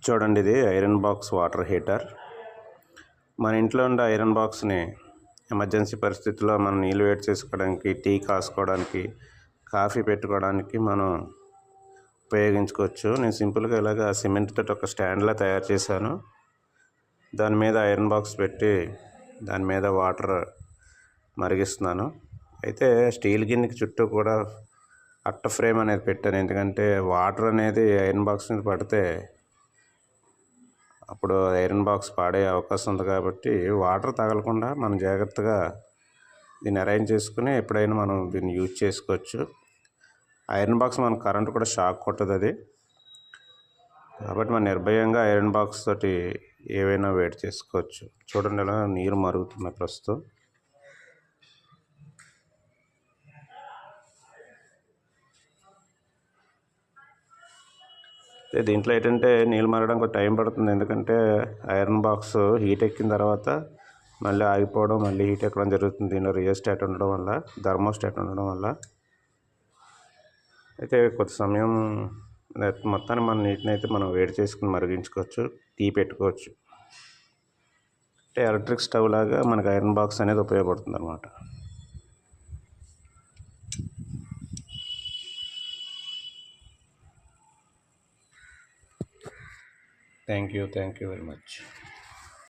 చూడండి, ఇది iron box water heater. మన ఇంట్లో ఉండే ఐరన్ బాక్స్ని ఎమర్జెన్సీ పరిస్థితుల్లో మనం నీళ్ళు వేడి చేసుకోవడానికి, టీ కాసుకోవడానికి, కాఫీ పెట్టుకోవడానికి మనం ఉపయోగించుకోవచ్చు. నేను సింపుల్గా ఇలాగ సిమెంట్ తోటి ఒక స్టాండ్లా తయారు చేశాను. దాని మీద ఐరన్ బాక్స్ పెట్టి దాని మీద వాటర్ మరిగిస్తున్నాను. అయితే స్టీల్ గిన్నెకి చుట్టూ కూడా అట్ట ఫ్రేమ్ అనేది పెట్టాను. ఎందుకంటే వాటర్ అనేది ఐరన్ బాక్స్ మీద పడితే అప్పుడు ఐరన్ బాక్స్ పాడే అవకాశం ఉంది. కాబట్టి వాటర్ తగలకుండా మనం జాగ్రత్తగా దీన్ని అరేంజ్ చేసుకుని ఎప్పుడైనా మనం దీన్ని యూజ్ చేసుకోవచ్చు. ఐరన్ బాక్స్ మనకు కరెంట్ కూడా షాక్ కొట్టదు అది. కాబట్టి మనం నిర్భయంగా ఐరన్ బాక్స్ తోటి ఏవైనా వేడి చేసుకోవచ్చు. చూడండి, ఇలా నీరు మరుగుతున్న ప్రస్తుతం. దీంట్లో ఏంటంటే నీళ్ళు మరగడం కొంచెం టైం పడుతుంది. ఎందుకంటే ఐరన్ బాక్స్ హీట్ ఎక్కిన తర్వాత మళ్ళీ ఆగిపోవడం, మళ్ళీ హీట్ ఎక్కడం జరుగుతుంది. దీనిలో రియోస్టాట్ ఉండడం వల్ల, థర్మోస్టాట్ ఉండడం వల్ల. అయితే కొంత సమయం మొత్తాన్ని మన నీటిని అయితే మనం వేడి చేసుకుని మరిగించుకోవచ్చు, టీ పెట్టుకోవచ్చు. అంటే ఎలక్ట్రిక్ స్టవ్ లాగా మనకు ఐరన్ బాక్స్ అనేది ఉపయోగపడుతుంది అన్నమాట. Thank you very much.